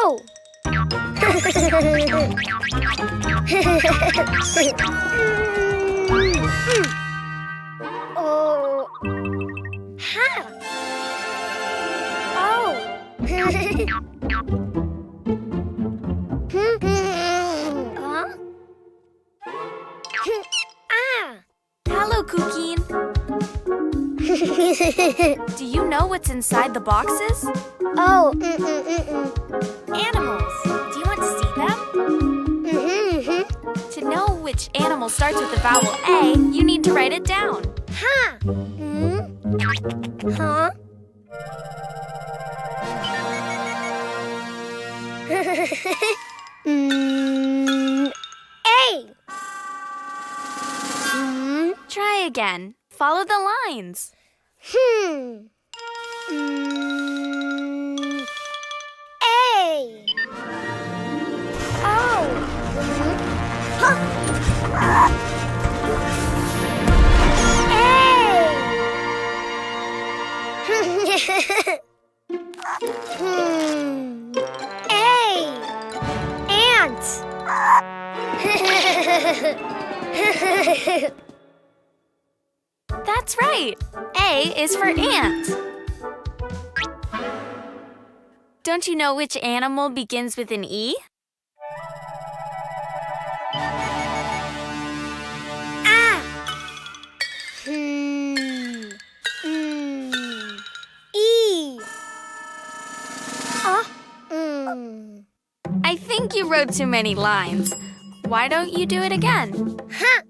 Oh! Oh. Ha! Oh. Huh? Ah! Hello, Cuquin. Do you know what's inside the boxes? Oh. Animals. Do you want to see them? To know which animal starts with the vowel A, you need to write it down. Ha! Huh? A. Try again. Follow the lines. A. Oh. Huh. A. Ant. That's right. A is for ant. Don't you know which animal begins with an E? Ah. E. I think you wrote too many lines. Why don't you do it again? Huh.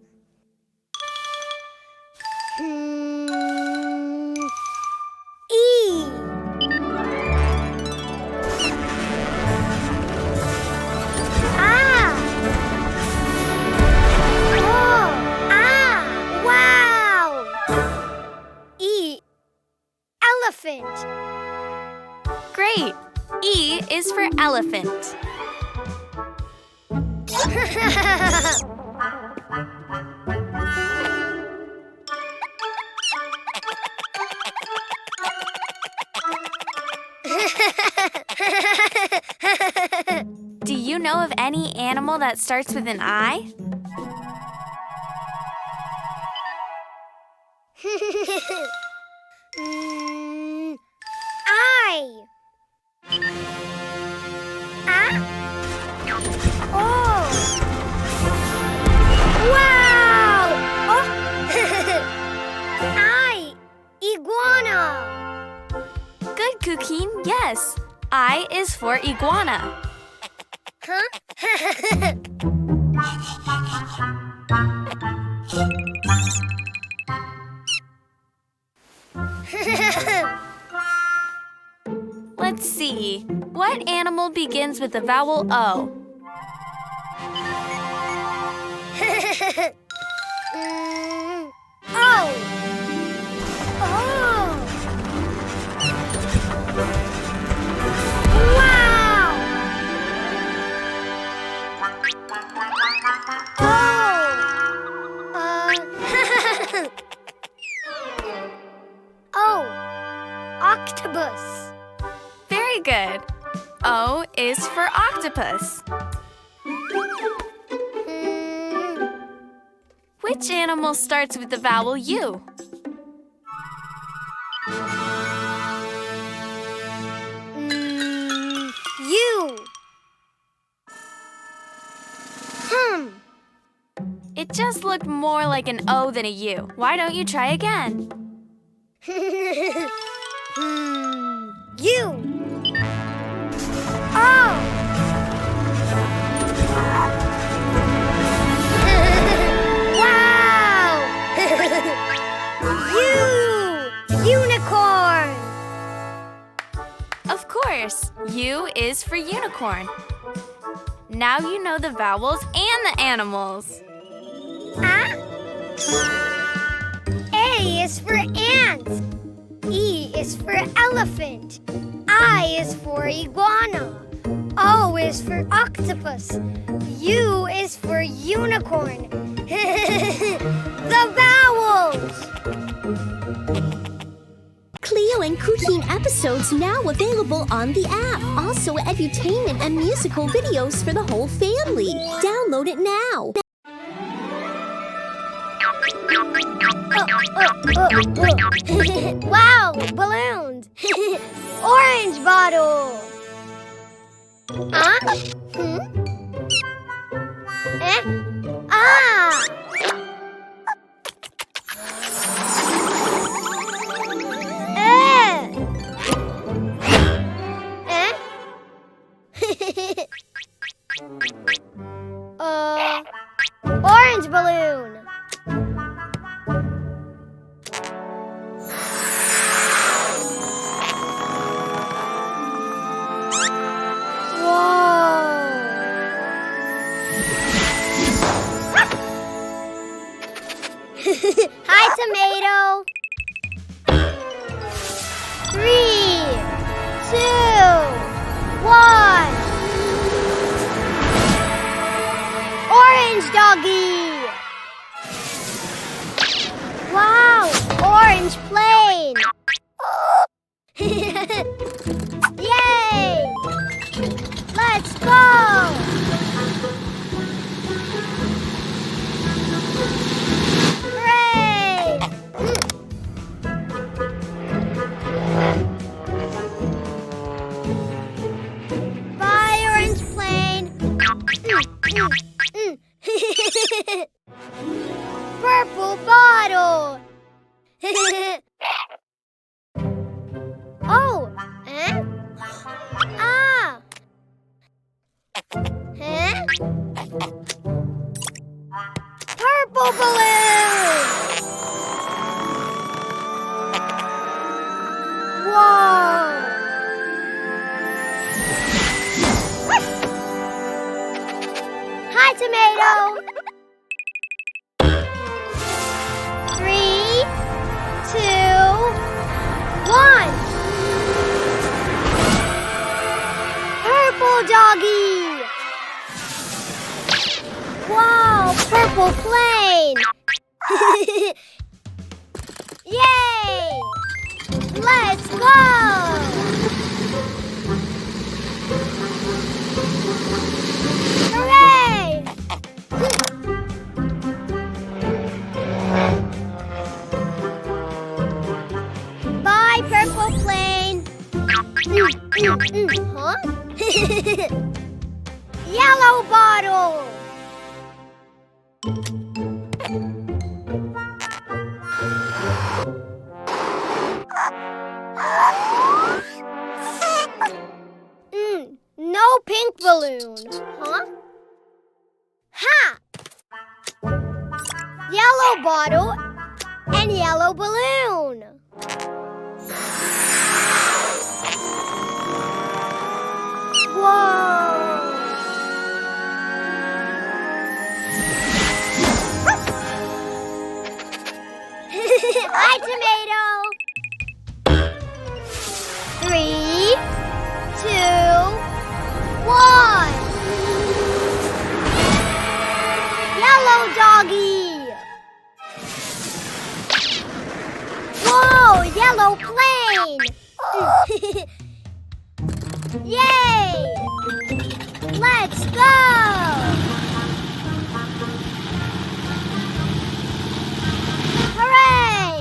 E. Ah. Oh. Ah. Wow. E. Elephant. Great. E is for elephant. Do you know of any animal that starts with an I? I. Ah. Oh. Wow. Oh. I. Iguana. Good, Cuquin. Yes. I is for iguana. Huh? Let's see. What animal begins with the vowel O? Oh. Oh. Wow. Oh. Octopus. Very good. O is for octopus. Which animal starts with the vowel U? U. It just looked more like an O than a U. Why don't you try again? U. Oh. Wow. Unicorn. Of course. U is for unicorn. Now you know the vowels and the animals. A is for ant. E is for elephant. I is for iguana. O is for octopus. U is for unicorn. The vowels! Cleo and Cuquín episodes now available on the app. Also, edutainment and musical videos for the whole family. Download it now. Wow, balloons! Orange bottle! Huh? Ah! Orange balloon! Hi, tomato. 3, 2, 1. Orange doggy. Wow, orange plane. Yay! Let's go. Bye, orange plane. Purple bottle. Oh, ah. Purple balloon. Whoa. Hi, tomato. 3, 2, 1. Purple doggy. Wow, purple plane. Yay! Let's go. Hooray! Bye, purple plane. Huh? Yellow bottle. No pink balloon. Huh? Ha! Yellow bottle and yellow balloon. Whoa! Hi, tomato. 3, 2, 1. Yellow doggy. Whoa, yellow plane. Yay! Let's go. Hooray!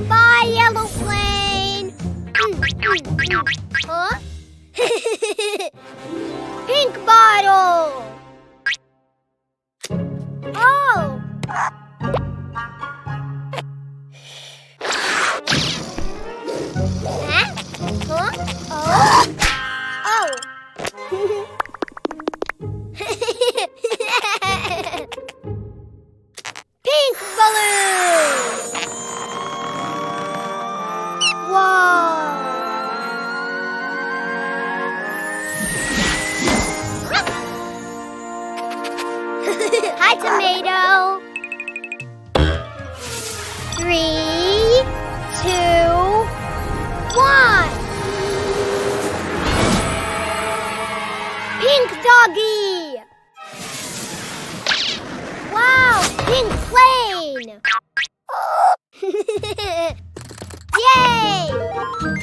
Bye, yellow plane. Huh? Pink bottle. Oh. Huh? Oh. Oh. Pink balloon. Whoa. Hi, tomato. 3, 2, 1. Pink doggy. Wow.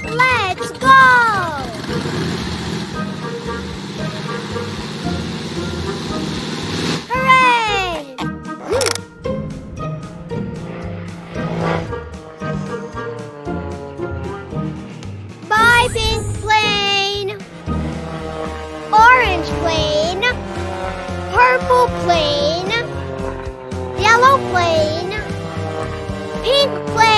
Let's go! Hooray! Bye, pink plane. Orange plane. Purple plane. Yellow plane. Pink plane.